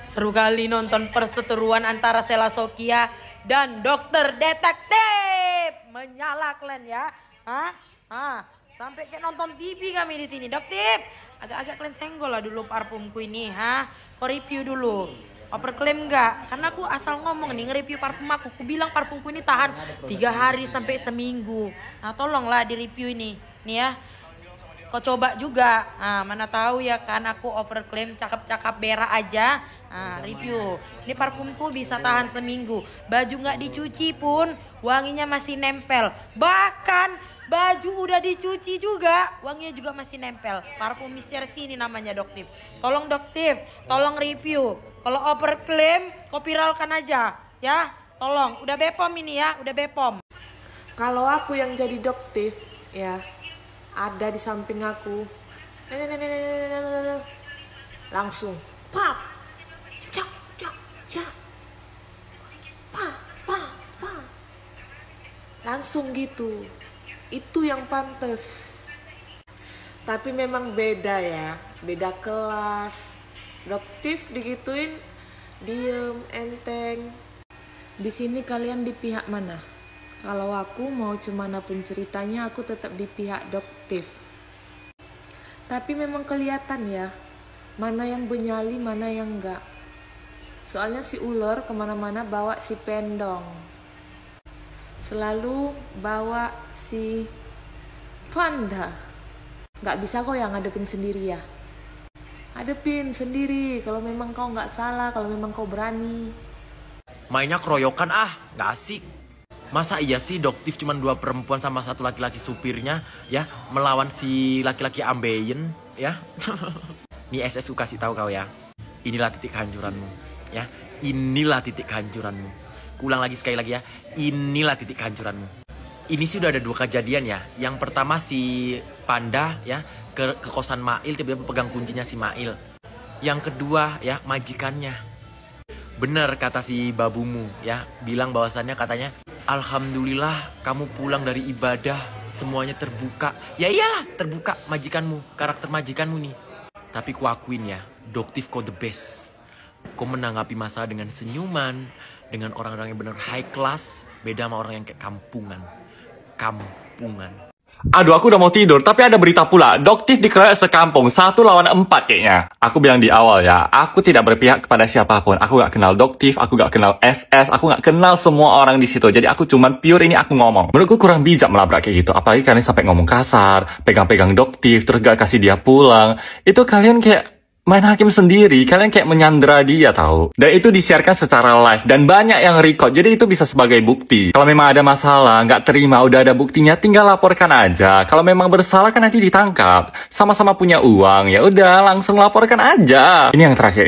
Seru kali nonton perseteruan antara Sela Sokia dan Dokter Detektif. Menyala kalian ya. Sampai kayak nonton TV kami di sini. Doktif, agak-agak kalian senggol lah dulu parfumku ini. Kau review dulu. Oper klaim enggak? Karena aku asal ngomong nih nge-review parfum aku. Aku bilang parfumku ini tahan 3 hari sampai seminggu. Nah tolonglah di review ini. Nih ya. Kau coba juga. Mana tahu ya kan aku overclaim cakep-cakep berak aja. Review. Ini parfumku bisa tahan seminggu. Baju nggak dicuci pun wanginya masih nempel. Bahkan baju udah dicuci juga wanginya juga masih nempel. Parfum Mister ini namanya Doktif. Tolong Doktif, tolong review. Kalau overclaim kau viralkan aja ya. Tolong. Udah Bepom ini ya, udah Bepom. Kalau aku yang jadi Doktif ya, ada di samping aku, langsung pap, cak, langsung gitu. Itu yang pantas. Tapi memang beda ya, beda kelas. Doktif digituin diem, enteng. Di sini kalian di pihak mana? Kalau aku mau cemana pun ceritanya, aku tetap di pihak Doktif. Tapi memang kelihatan ya, mana yang benyali, mana yang enggak. Soalnya si ular kemana-mana bawa si pendong. Selalu bawa si panda. Nggak bisa kok yang ngadepin sendiri ya. Hadepin sendiri kalau memang kau nggak salah, kalau memang kau berani. Mainnya keroyokan nggak asik. Masa iya sih Doktif cuma 2 perempuan sama 1 laki-laki supirnya ya melawan si laki-laki ambeien ya. Nih SSU kasih tahu kau ya. Inilah titik kehancuranmu ya. Inilah titik kehancuranmu. Kulang lagi sekali lagi ya. Inilah titik kehancuranmu. Ini sih udah ada 2 kejadian ya. Yang pertama si Panda ya ke kosan Mail tiba-tiba pegang kuncinya si Mail. Yang kedua ya majikannya. Bener kata si babumu ya, bilang bahwasannya katanya alhamdulillah kamu pulang dari ibadah semuanya terbuka. Ya iyalah terbuka majikanmu, karakter majikanmu nih. Tapi ku akuin ya, Doktif kau the best. Kau menanggapi masalah dengan senyuman, dengan orang-orang yang bener high class, beda sama orang yang kayak kampungan. Aduh, aku udah mau tidur, tapi ada berita pula. Doktif dikeroyok sekampung, 1 lawan 4 kayaknya. Aku bilang di awal ya, aku tidak berpihak kepada siapapun. Aku gak kenal Doktif, aku gak kenal SS, aku gak kenal semua orang di situ. Jadi aku cuman pure ini aku ngomong. Menurutku kurang bijak melabrak kayak gitu. Apalagi kalian sampai ngomong kasar, pegang-pegang Doktif, terus gak kasih dia pulang. Itu kalian kayak main hakim sendiri, kalian kayak menyandera dia tahu. Dan itu disiarkan secara live dan banyak yang record, jadi itu bisa sebagai bukti. Kalau memang ada masalah, nggak terima, udah ada buktinya, tinggal laporkan aja. Kalau memang bersalah kan nanti ditangkap. Sama-sama punya uang, ya udah langsung laporkan aja. Ini yang terakhir.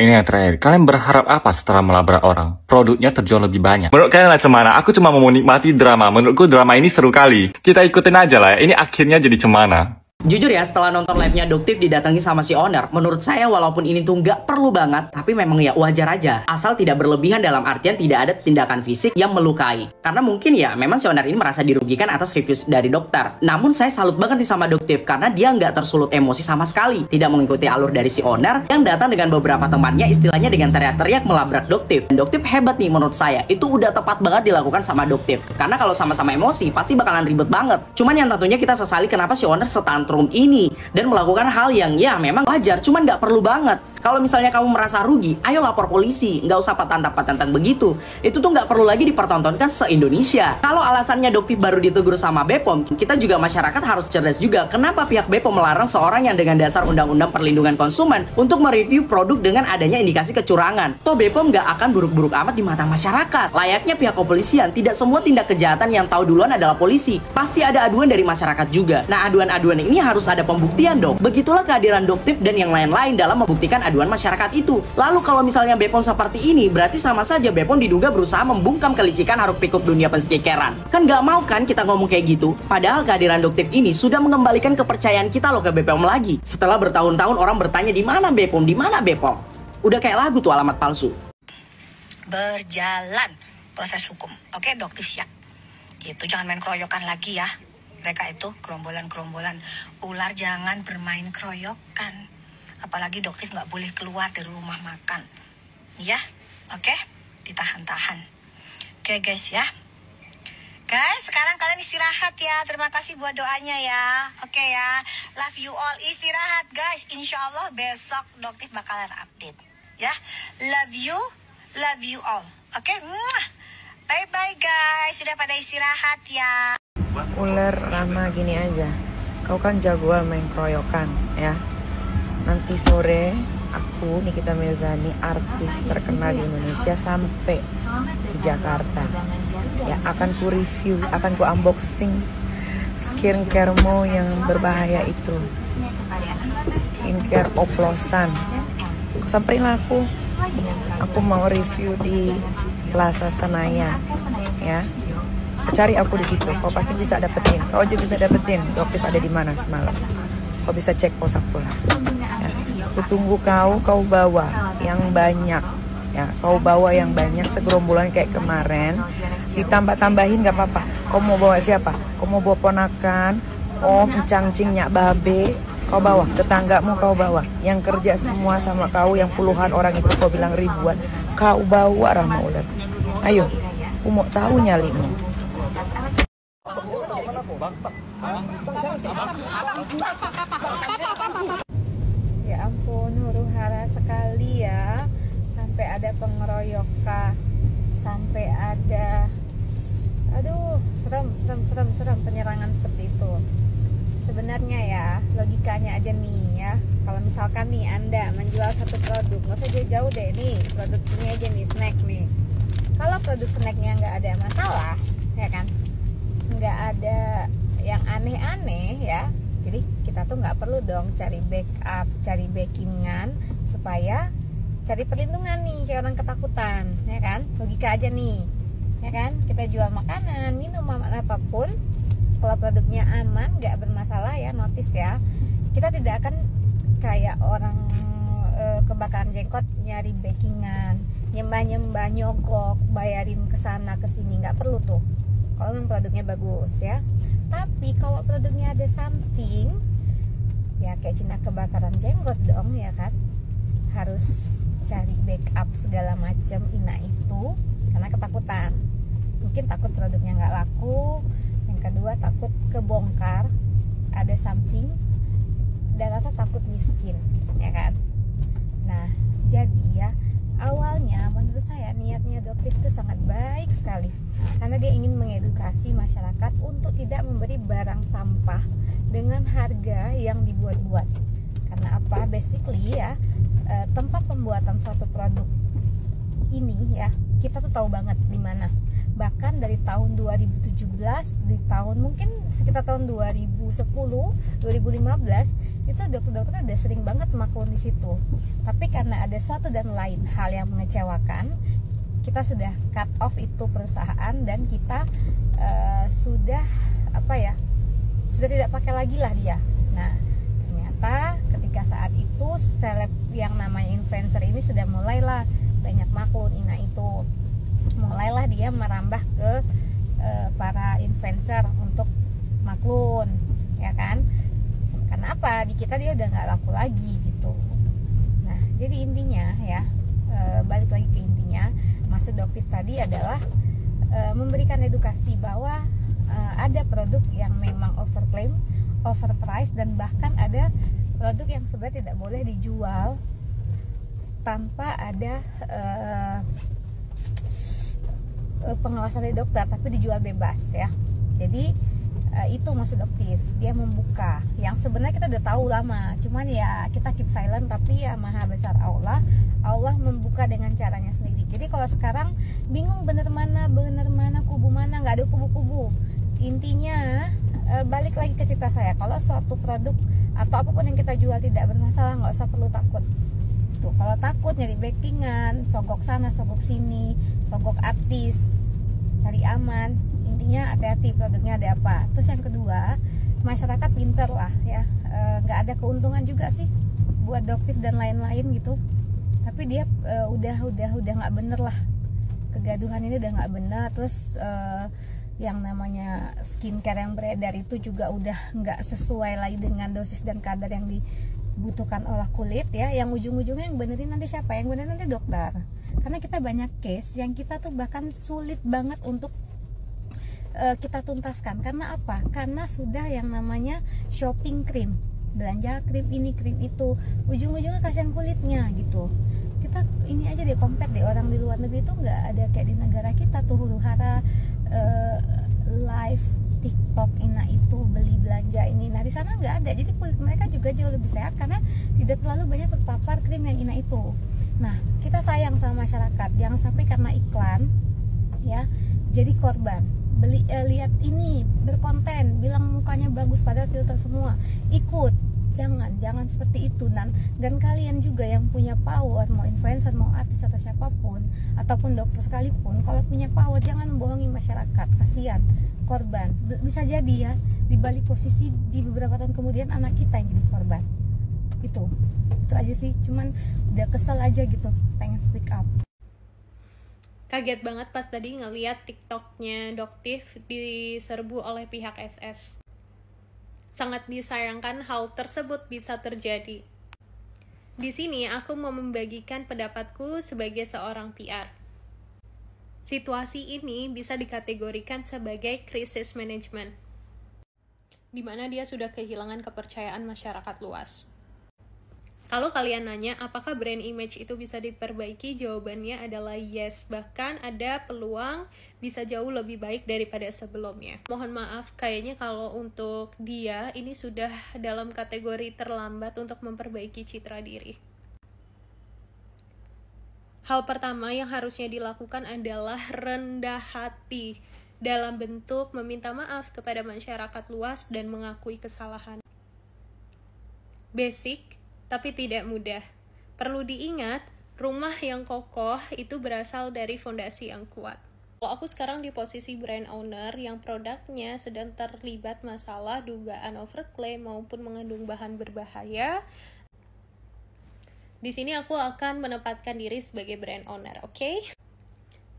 Kalian berharap apa setelah melabrak orang? Produknya terjual lebih banyak. Menurut kalian macam mana? Aku cuma mau menikmati drama. Menurutku drama ini seru kali. Kita ikutin aja lah ya. Ini akhirnya jadi cemana. Jujur ya, setelah nonton live-nya Doktif didatangi sama si owner, menurut saya walaupun ini tuh nggak perlu banget, tapi memang ya wajar aja. Asal tidak berlebihan dalam artian tidak ada tindakan fisik yang melukai. Karena mungkin ya, memang si owner ini merasa dirugikan atas review dari dokter. Namun saya salut banget nih sama Doktif, karena dia nggak tersulut emosi sama sekali. Tidak mengikuti alur dari si owner yang datang dengan beberapa temannya, istilahnya dengan teriak-teriak melabrak Doktif. Dan Doktif hebat nih menurut saya, itu udah tepat banget dilakukan sama Doktif. Karena kalau sama-sama emosi, pasti bakalan ribet banget. Cuman yang tentunya kita sesali kenapa si owner setantrum ini dan melakukan hal yang ya memang wajar, cuman nggak perlu banget. Kalau misalnya kamu merasa rugi, ayo lapor polisi, nggak usah patantang-patantang begitu. Itu tuh nggak perlu lagi dipertontonkan se-Indonesia. Kalau alasannya Doktif baru ditegur sama Bepom, kita juga masyarakat harus cerdas juga. Kenapa pihak Bepom melarang seorang yang dengan dasar Undang-Undang Perlindungan Konsumen untuk mereview produk dengan adanya indikasi kecurangan? Toh Bepom nggak akan buruk-buruk amat di mata masyarakat. Layaknya pihak kepolisian, tidak semua tindak kejahatan yang tahu duluan adalah polisi. Pasti ada aduan dari masyarakat juga. Nah, aduan-aduan ini harus ada pembuktian dong. Begitulah kehadiran Doktif dan yang lain-lain dalam membuktikan aduan masyarakat itu. Lalu kalau misalnya Bepom seperti ini, berarti sama saja Bepom diduga berusaha membungkam kelicikan haruk pikuk dunia penskikeran. Kan nggak mau kan kita ngomong kayak gitu? Padahal kehadiran Doktif ini sudah mengembalikan kepercayaan kita loh ke Bepom lagi. Setelah bertahun-tahun orang bertanya di mana Bepom, di mana Bepom? Udah kayak lagu tuh alamat palsu. Berjalan proses hukum. Oke, Doktif siap. Itu jangan main keroyokan lagi ya. Mereka itu gerombolan-gerombolan ular, jangan bermain keroyokan. Apalagi Doktif nggak boleh keluar dari rumah makan. ya. Oke, ditahan-tahan. Oke guys ya. Guys, sekarang kalian istirahat ya. Terima kasih buat doanya ya. Oke ya. Love you all. Istirahat guys. Insya Allah besok Doktif bakalan update. Ya. Love you all. Oke. Bye-bye guys. Sudah pada istirahat ya. Ular Rama, gini aja. Kau kan jagoan main keroyokan ya. Nanti sore aku Nikita Mirzani, artis terkenal di Indonesia sampai di Jakarta ya, akan ku review, akan ku unboxing skincaremu yang berbahaya itu, skincare oplosan. Samperin aku mau review di Plaza Senayan ya. Cari aku di situ, kau pasti bisa dapetin. Kau aja bisa dapetin Doktif ada di mana semalam. Kau bisa cek pos aku lah ya. Aku tunggu kau bawa yang banyak ya, kau bawa yang banyak segerombolan kayak kemarin. Ditambah-tambahin gak apa-apa. Kau mau bawa siapa? Kau mau bawa ponakan, om, cangcing, nyak babe, kau bawa. Tetanggamu kau bawa. Yang kerja semua sama kau, yang puluhan orang itu kau bilang ribuan, kau bawa Rahma Ular. Ayo, aku mau tahu nyalimu. Ya ampun, huru hara sekali ya. Sampai ada pengeroyokan, sampai ada, aduh, serem penyerangan seperti itu. Sebenarnya ya, logikanya aja nih ya. Kalau misalkan nih Anda menjual satu produk, nggak usah jauh-jauh deh nih, produk ini aja nih, snack nih. Kalau produk snacknya nggak ada masalah, ya kan, nggak ada yang aneh-aneh ya. Jadi kita tuh nggak perlu dong cari backup, cari backingan supaya cari perlindungan nih kayak orang ketakutan, ya kan? Logika aja nih, ya kan? Kita jual makanan, minuman apapun, kalau produknya aman, nggak bermasalah ya, notice ya. Kita tidak akan kayak orang kebakaran jenggot nyari backingan, nyembah nyogok, bayarin ke sana ke sini, nggak perlu tuh. Kalau produknya bagus ya. Tapi kalau produknya ada something, ya kayak Cina kebakaran jenggot dong, ya kan? Harus cari backup segala macam ina itu karena ketakutan. Mungkin takut produknya nggak laku, yang kedua takut kebongkar, ada something, dan atau takut miskin, ya kan? Nah, jadi ya awalnya menurut saya niatnya Doktif itu sangat baik sekali karena dia ingin mengedukasi masyarakat untuk tidak memberi barang sampah dengan harga yang dibuat-buat. Karena apa? Basically ya, tempat pembuatan suatu produk ini ya, kita tuh tahu banget di mana. Bahkan dari tahun 2017, di tahun mungkin sekitar tahun 2010, 2015 itu dokter-dokter udah sering banget maklum di situ. Tapi karena ada satu dan lain hal yang mengecewakan, kita sudah cut off itu perusahaan dan kita sudah sudah tidak pakai lagi lah dia. Nah, ternyata ketika saat itu seleb yang namanya influencer ini sudah mulailah banyak maklum ina itu. Mulailah dia merambah ke para influencer untuk maklun, ya kan? Karena apa? Di kita dia udah nggak laku lagi gitu. Nah, jadi intinya ya, balik lagi ke intinya, maksud Doktif tadi adalah memberikan edukasi bahwa ada produk yang memang overclaim, overpriced, dan bahkan ada produk yang sebenarnya tidak boleh dijual tanpa ada pengawasan dari dokter, tapi dijual bebas ya. Jadi itu maksud Doktif, dia membuka yang sebenarnya kita udah tahu lama, cuman ya kita keep silent. Tapi ya maha besar Allah membuka dengan caranya sendiri. Jadi kalau sekarang bingung bener mana kubu mana, nggak ada kubu-kubu. Intinya balik lagi ke cerita saya, kalau suatu produk atau apapun yang kita jual tidak bermasalah, nggak usah perlu takut. Tuh, kalau takut nyari backingan, sogok sana, sogok sini, sogok artis, cari aman. Intinya hati-hati produknya ada apa. Terus yang kedua, masyarakat pinter lah ya, nggak ada keuntungan juga sih buat Doktif dan lain-lain gitu. Tapi dia udah nggak bener lah, kegaduhan ini udah nggak bener. Terus yang namanya skincare yang beredar itu juga udah nggak sesuai lagi dengan dosis dan kadar yang dibutuhkan oleh kulit ya. Yang ujung-ujungnya yang benerin nanti siapa? Yang benerin nanti dokter. Karena kita banyak case yang kita tuh bahkan sulit banget untuk kita tuntaskan. Karena apa? Karena sudah yang namanya shopping krim, belanja krim ini krim itu, ujung-ujungnya kasihan kulitnya gitu. Kita ini aja deh, compare deh, orang di luar negeri tuh nggak ada kayak di negara kita tuh huru-hara live TikTok ina itu, beli belanja ini. Nah di sana nggak ada, jadi kulit mereka juga jauh lebih sehat karena tidak terlalu banyak terpapar krim yang ina itu. Nah kita sayang sama masyarakat, jangan sampai karena iklan ya jadi korban. Beli lihat ini berkonten bilang mukanya bagus padahal filter semua, ikut. Jangan seperti itu. Dan kalian juga yang punya power, mau influencer, mau artis atau siapapun, ataupun dokter sekalipun, kalau punya power jangan membohongi masyarakat. Kasihan korban, bisa jadi ya di balik posisi di beberapa tahun kemudian anak kita yang jadi korban. Itu aja sih, cuman udah kesel aja gitu, pengen speak up. Kaget banget pas tadi ngeliat TikToknya Doktif diserbu oleh pihak SS. Sangat disayangkan hal tersebut bisa terjadi. Di sini aku mau membagikan pendapatku sebagai seorang PR. Situasi ini bisa dikategorikan sebagai krisis manajemen, di mana dia sudah kehilangan kepercayaan masyarakat luas. Kalau kalian nanya apakah brand image itu bisa diperbaiki, jawabannya adalah yes. Bahkan ada peluang bisa jauh lebih baik daripada sebelumnya. Mohon maaf, kayaknya kalau untuk dia ini sudah dalam kategori terlambat untuk memperbaiki citra diri. Hal pertama yang harusnya dilakukan adalah rendah hati dalam bentuk meminta maaf kepada masyarakat luas dan mengakui kesalahan. Basic tapi tidak mudah. Perlu diingat, rumah yang kokoh itu berasal dari fondasi yang kuat. Kalau aku sekarang di posisi brand owner yang produknya sedang terlibat masalah dugaan overclaim maupun mengandung bahan berbahaya, di sini aku akan menempatkan diri sebagai brand owner, oke?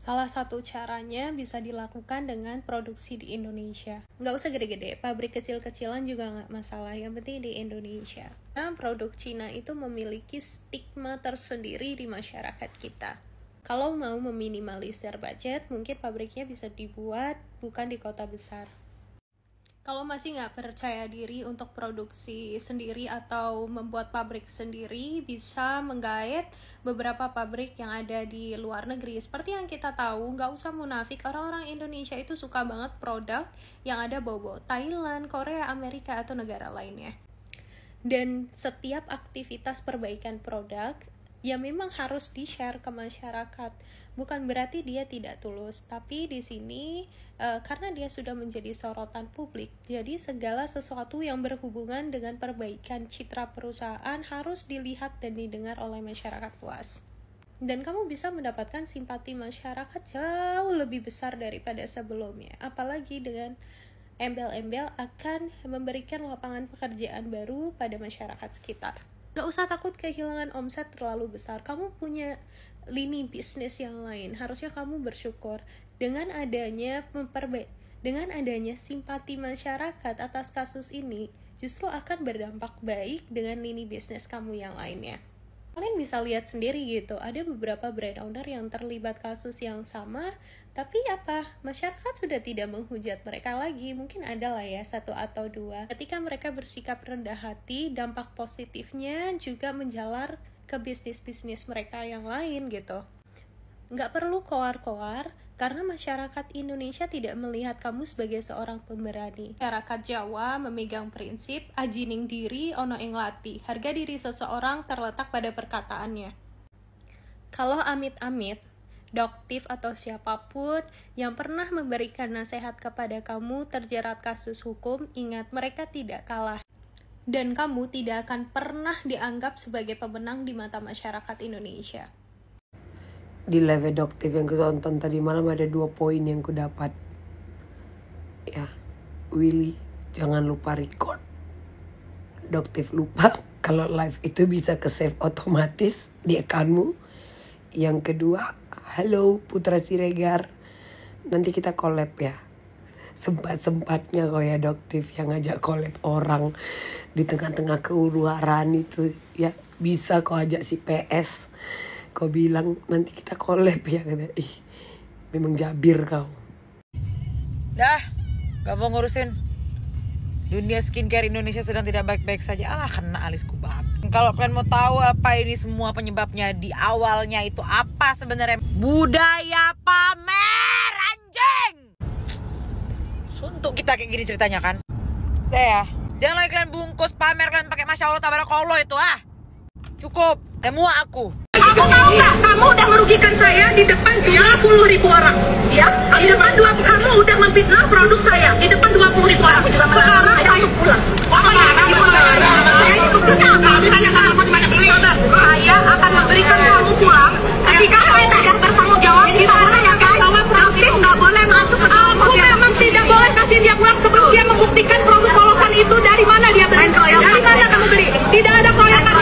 Salah satu caranya bisa dilakukan dengan produksi di Indonesia. Nggak usah gede-gede, pabrik kecil-kecilan juga nggak masalah, yang penting di Indonesia. Nah, produk Cina itu memiliki stigma tersendiri di masyarakat kita. Kalau mau meminimalisir budget, mungkin pabriknya bisa dibuat bukan di kota besar. Kalau masih nggak percaya diri untuk produksi sendiri atau membuat pabrik sendiri, bisa menggait beberapa pabrik yang ada di luar negeri. Seperti yang kita tahu, nggak usah munafik, orang-orang Indonesia itu suka banget produk yang ada bau-bau Thailand, Korea, Amerika, atau negara lainnya. Dan setiap aktivitas perbaikan produk, ya memang harus di-share ke masyarakat. Bukan berarti dia tidak tulus, tapi di sini karena dia sudah menjadi sorotan publik, jadi segala sesuatu yang berhubungan dengan perbaikan citra perusahaan harus dilihat dan didengar oleh masyarakat luas. Dan kamu bisa mendapatkan simpati masyarakat jauh lebih besar daripada sebelumnya, apalagi dengan embel-embel akan memberikan lapangan pekerjaan baru pada masyarakat sekitar. Gak usah takut kehilangan omset terlalu besar. Kamu punya lini bisnis yang lain. Harusnya kamu bersyukur dengan adanya simpati masyarakat atas kasus ini, justru akan berdampak baik dengan lini bisnis kamu yang lainnya. Kalian bisa lihat sendiri gitu, ada beberapa brand owner yang terlibat kasus yang sama, tapi masyarakat sudah tidak menghujat mereka lagi. Mungkin ada lah ya, 1 atau 2. Ketika mereka bersikap rendah hati, dampak positifnya juga menjalar ke bisnis-bisnis mereka yang lain gitu. Nggak perlu koar-koar, karena masyarakat Indonesia tidak melihat kamu sebagai seorang pemberani. Masyarakat Jawa memegang prinsip ajining diri ono ing lati. Harga diri seseorang terletak pada perkataannya. Kalau amit-amit, Doktif atau siapapun yang pernah memberikan nasihat kepada kamu terjerat kasus hukum, ingat mereka tidak kalah. Dan kamu tidak akan pernah dianggap sebagai pemenang di mata masyarakat Indonesia. Di live Doktif yang kutonton tadi malam ada 2 poin yang kudapat. Ya, Willy jangan lupa record. Doktif lupa kalau live itu bisa ke save otomatis di akunmu. Yang kedua, halo Putra Siregar, nanti kita collab ya. Sempat-sempatnya kok ya Doktif yang ngajak collab orang di tengah-tengah keuruharan itu ya, bisa kok ajak si PS. Kau bilang nanti kita collab ya, kata. Ih, memang jabir kau. Dah, gak mau ngurusin. Dunia skincare Indonesia sedang tidak baik-baik saja. Alah, kena alisku babi. Kalau kalian mau tahu apa ini semua penyebabnya, di awalnya itu apa sebenarnya? Budaya pamer, anjing! Suntuk kita kayak gini ceritanya kan? Udah ya, jangan lagi kalian bungkus pamer, kalian pakai Masya Allah Tabarakallah itu Cukup, muak aku. Kamu tahu nggak? Kamu udah merugikan saya di depan 20.000 orang. Ya, di depan kamu udah memfitnah produk saya di depan 20.000 orang. Sekarang saya pulang. Saya akan memberikan kamu pulang ketika kamu sudah bertanggung jawab. Kita menanyakan bahwa produktif nggak boleh masuk ke dalam mobil. Aku memang tidak boleh kasih dia pulang sebelum dia membuktikan produk polosan itu dari mana dia beli. Dari mana kamu beli? Tidak ada keroyokan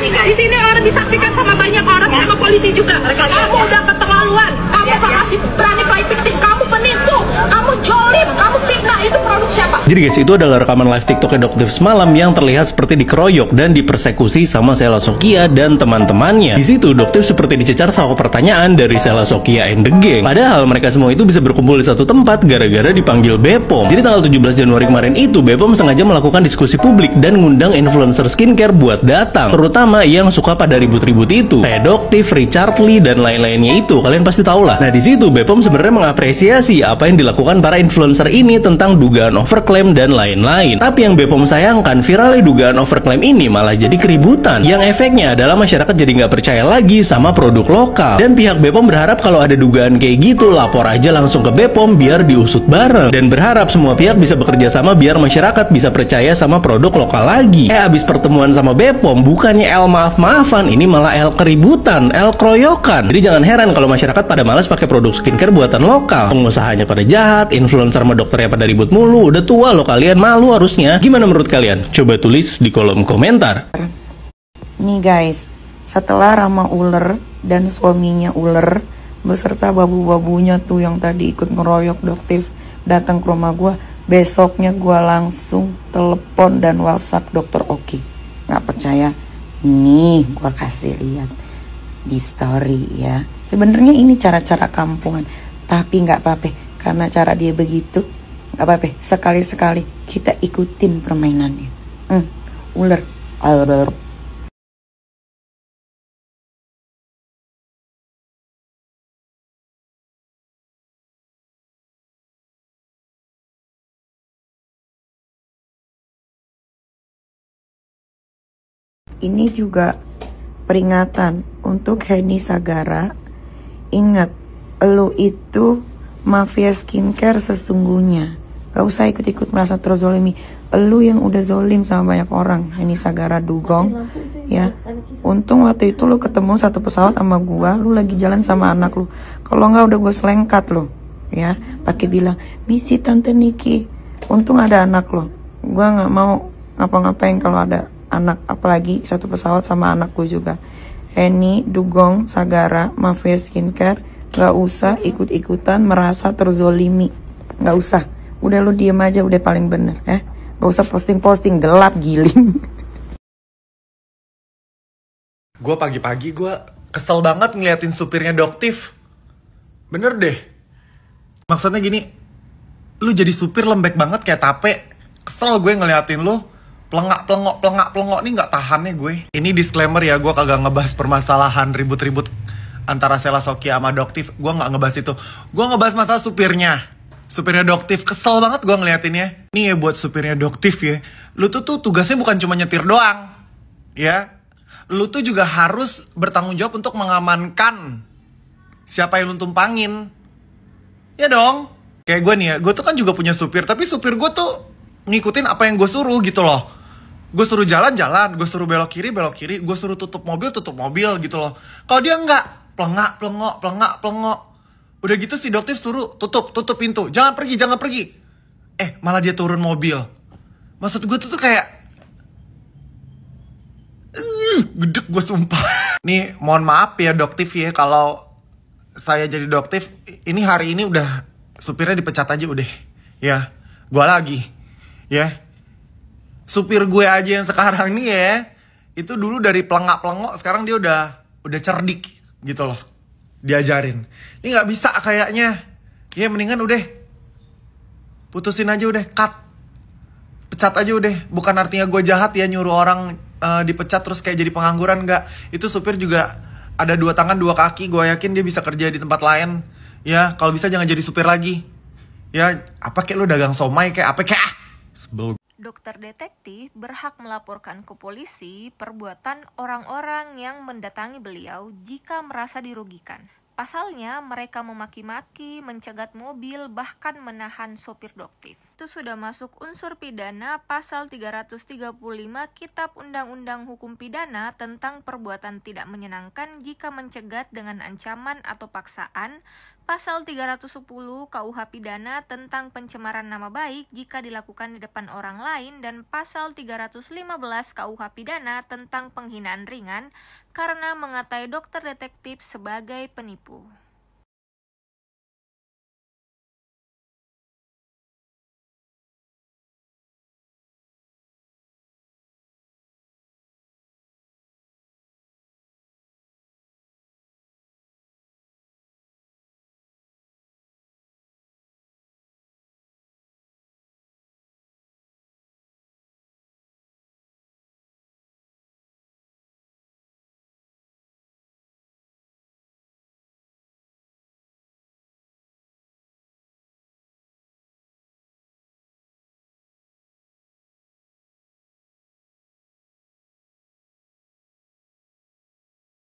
di sini orang disaksikan sama banyak orang, sama polisi juga. Kamu udah keterlaluan. Kamu masih berani play victim. Kamu penipu. Kamu jolim. Kamu fitnah. Itu produk siapa? Jadi guys, itu adalah rekaman live TikToknya Doktif semalam yang terlihat seperti dikeroyok dan dipersekusi sama Sheila Sokia dan teman-temannya. Di situ Doktif seperti dicecar sama pertanyaan dari Sheila Sokia and the gang. Padahal mereka semua itu bisa berkumpul di satu tempat gara-gara dipanggil BPOM. Jadi tanggal 17 Januari kemarin itu BPOM sengaja melakukan diskusi publik dan ngundang influencer skincare buat datang, terutama yang suka pada ribut-ribut itu, kayak Doktif, Richard Lee dan lain-lainnya itu. Kalian pasti tahu lah. Nah di situ BPOM sebenarnya mengapresiasi apa yang dilakukan para influencer ini tentang dugaan overclaim dan lain-lain. Tapi yang BPOM sayangkan, viralnya dugaan overclaim ini malah jadi keributan, yang efeknya adalah masyarakat jadi nggak percaya lagi sama produk lokal. Dan pihak BPOM berharap kalau ada dugaan kayak gitu, lapor aja langsung ke BPOM biar diusut bareng, dan berharap semua pihak bisa bekerja sama biar masyarakat bisa percaya sama produk lokal lagi. Abis pertemuan sama BPOM, bukannya El maaf-maafan, ini malah El keributan, El keroyokan. Jadi jangan heran kalau masyarakat pada malas pakai produk skincare buatan lokal. Pengusahanya pada jahat, influencer sama dokternya pada ribut mulu. Udah tua loh kalian, malu harusnya. Gimana menurut kalian? Coba tulis di kolom komentar. Nih guys, setelah Rama ular dan suaminya ular beserta babu-babunya tuh yang tadi ikut ngeroyok Doktif datang ke rumah gue, besoknya gue langsung telepon dan WhatsApp Dokter Oki. Nggak percaya? Nih gue kasih lihat di story ya. Sebenarnya ini cara-cara kampungan, tapi nggak apa-apa karena cara dia begitu. Gak apa-apa, sekali-sekali kita ikutin permainannya. Ular. Ini juga peringatan untuk Henny Sagara. Ingat, lo itu mafia skincare sesungguhnya. Gak usah ikut-ikut merasa terzolimi. Lu yang udah zolim sama banyak orang. Ini Sagara Dugong ya. Untung waktu itu lu ketemu satu pesawat sama gua, lu lagi jalan sama anak lu. Kalau nggak udah gue selengkat lu ya, pakai bilang misi Tante Niki. Untung ada anak lu. Gua nggak mau ngapa-ngapain kalau ada anak, apalagi satu pesawat sama anak gue juga. Henny Dugong Sagara mafia skincare, gak usah ikut-ikutan merasa terzolimi. Gak usah. Udah lu diem aja, udah paling bener ya. Gak usah posting-posting gelap giling. Gue pagi-pagi gue kesel banget ngeliatin supirnya Doktif. Bener deh. Maksudnya gini, lu jadi supir lembek banget kayak tape. Kesel gue ngeliatin lu pelengak-pelengok nih gak tahannya gue. Ini disclaimer ya, gue kagak ngebahas permasalahan ribut-ribut antara Sheila Sokia sama Doktif. Gue gak ngebahas itu. Gue ngebahas masalah supirnya Doktif. Kesel banget gue ngeliatinnya. Nih ya buat supirnya Doktif ya, lu tuh tugasnya bukan cuma nyetir doang ya. Lu tuh juga harus bertanggung jawab untuk mengamankan siapa yang lu tumpangin. Ya dong. Kayak gue nih ya, gue tuh kan juga punya supir, tapi supir gue tuh ngikutin apa yang gue suruh gitu loh. Gue suruh jalan-jalan, gue suruh belok kiri, gue suruh tutup mobil gitu loh. Kalau dia enggak, pelengak. Udah gitu si Doktif suruh tutup pintu. Jangan pergi. Malah dia turun mobil. Maksud gue tuh kayak gedek gue sumpah. Nih mohon maaf ya Doktif ya, kalau saya jadi Doktif, ini hari ini udah supirnya dipecat aja udah. Ya, gue lagi. Ya. Supir gue aja yang sekarang nih ya, itu dulu dari pelengak-pelengok sekarang dia udah cerdik. gitu loh, diajarin. Ini nggak bisa kayaknya. Ya mendingan udah putusin aja, udah cut, pecat aja udah. Bukan artinya gue jahat ya nyuruh orang dipecat terus kayak jadi pengangguran, nggak. Itu supir juga ada 2 tangan 2 kaki, gue yakin dia bisa kerja di tempat lain. Ya kalau bisa jangan jadi supir lagi. Ya apa kayak lu dagang somai kayak apa kayak Dokter detektif berhak melaporkan ke polisi perbuatan orang-orang yang mendatangi beliau jika merasa dirugikan. Pasalnya, mereka memaki-maki, mencegat mobil, bahkan menahan sopir doktif. Itu sudah masuk unsur pidana pasal 335 Kitab Undang-Undang Hukum Pidana tentang perbuatan tidak menyenangkan jika mencegat dengan ancaman atau paksaan, pasal 310 KUH Pidana tentang pencemaran nama baik jika dilakukan di depan orang lain, dan pasal 315 KUH Pidana tentang penghinaan ringan karena mengatai dokter detektif sebagai penipu.